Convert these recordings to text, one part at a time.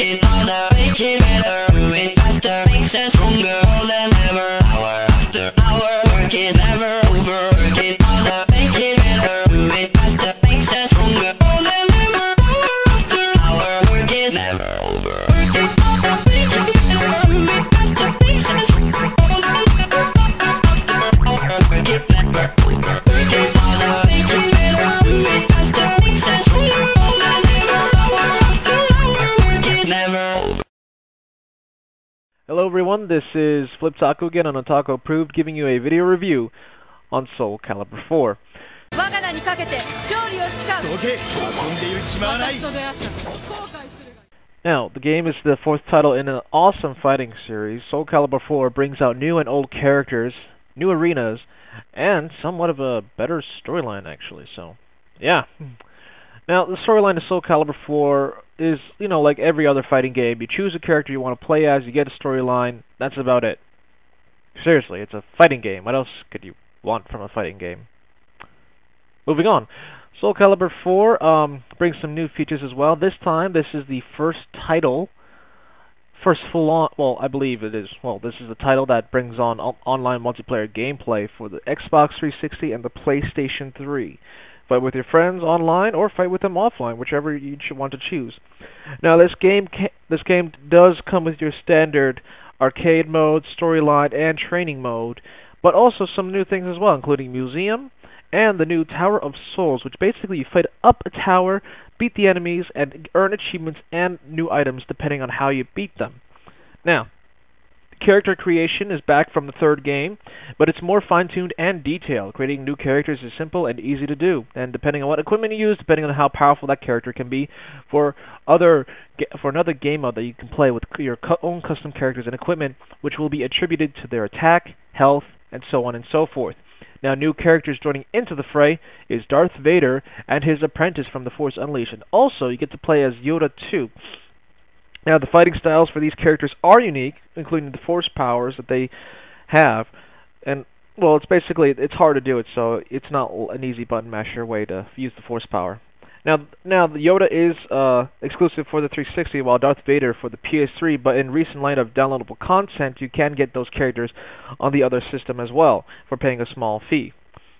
it harder, make it better, move it faster, makes us stronger than ever. Hour after hour, work is never over. Work it harder, make it better, move it faster, makes us stronger than ever. Hour after hour, work is never over. Work it harder, make it better, move it faster, makes us stronger than ever. Work it never over. Work it harder, make it better, move it faster, makes us stronger than ever. Hour after hour, work is never over. Hello everyone, this is Otaku again on Otaku Approved, giving you a video review on Soul Calibur 4. Now, the game is the fourth title in an awesome fighting series. Soul Calibur 4 brings out new and old characters, new arenas, and somewhat of a better storyline actually, so yeah. Now, the storyline of Soul Calibur 4 is, like every other fighting game. You choose a character you want to play as, you get a storyline, that's about it. Seriously, it's a fighting game. What else could you want from a fighting game? Moving on. Soul Calibur 4 brings some new features as well. This time, this is the first full-on, well, I believe it is, this is the title that brings on online multiplayer gameplay for the Xbox 360 and the PlayStation 3. Fight with your friends online or fight with them offline, whichever you should want to choose. Now, this game does come with your standard arcade mode, storyline, and training mode, but also some new things as well, including Museum and the new Tower of Souls, which basically you fight up a tower, beat the enemies, and earn achievements and new items depending on how you beat them. Now, character creation is back from the third game, but it's more fine-tuned and detailed. Creating new characters is simple and easy to do, and depending on what equipment you use, depending on how powerful that character can be, for another game mode that you can play with your own custom characters and equipment, which will be attributed to their attack, health, and so on and so forth. Now, new characters joining into the fray is Darth Vader and his apprentice from The Force Unleashed, and also you get to play as Yoda too. Now, the fighting styles for these characters are unique, including the force powers that they have, and, well, it's hard to do it, so it's not an easy button masher way to use the force power. Now the Yoda is exclusive for the 360, while Darth Vader for the PS3, but in recent line of downloadable content, you can get those characters on the other system as well, for paying a small fee.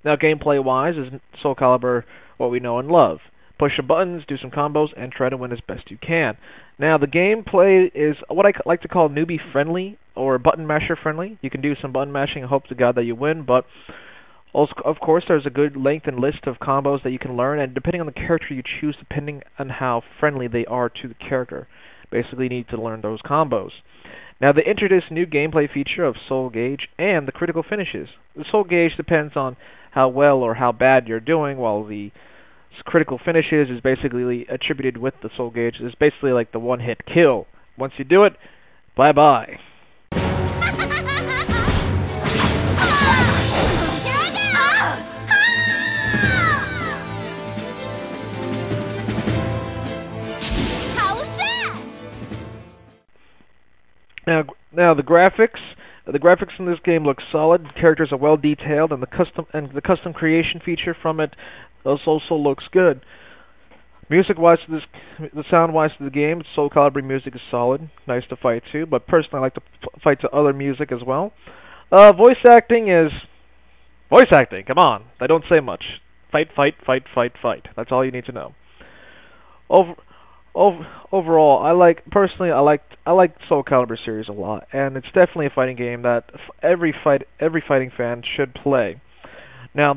Now, gameplay-wise, is Soul Calibur what we know and love. Push some buttons, do some combos, and try to win as best you can. Now, the gameplay is what I like to call newbie-friendly, or button masher-friendly. You can do some button mashing and hope to God that you win, but also, of course, there's a good length and list of combos that you can learn, and depending on the character you choose, depending on how friendly they are to the character. Basically, you need to learn those combos. Now, they introduced a new gameplay feature of Soul Gauge and the critical finishes. The Soul Gauge depends on how well or how bad you're doing, while the critical finishes is basically attributed with the Soul Gauge. It's basically like the one-hit kill. Once you do it, bye-bye. Now the graphics in this game look solid. The characters are well detailed, and the custom creation feature from it also looks good. Music-wise, the sound-wise to the game, Soul Calibur music is solid, nice to fight to. But personally, I like to fight to other music as well. Voice acting. Come on, I don't say much. Fight, fight, fight, fight, fight. That's all you need to know. Overall, I like Soul Calibur series a lot, and it's definitely a fighting game that every fighting fan should play. Now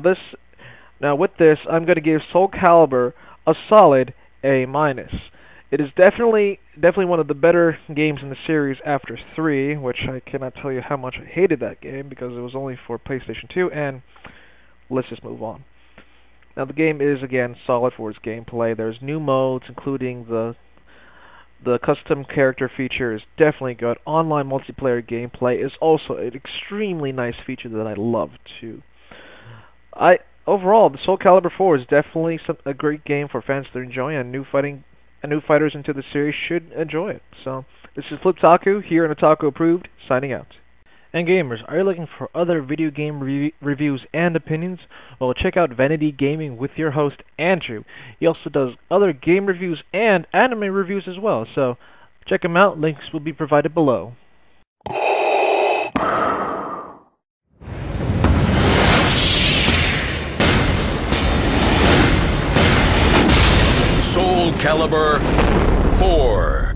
with this, I'm going to give Soul Calibur a solid A-. It is definitely one of the better games in the series after 3, which I cannot tell you how much I hated that game because it was only for PlayStation 2, and let's just move on. Now, the game is, again, solid for its gameplay. There's new modes, including the custom character feature is definitely good. Online multiplayer gameplay is also an extremely nice feature that I love, too. Overall, the Soul Calibur 4 is definitely a great game for fans to enjoy, and new fighters into the series should enjoy it. So, this is Otaku, here in Otaku Approved, signing out. And gamers, are you looking for other video game reviews and opinions? Well, check out Vanity Gaming with your host, Andrew. He also does other game reviews and anime reviews as well. So, Check them out, links will be provided below. Soul Calibur 4.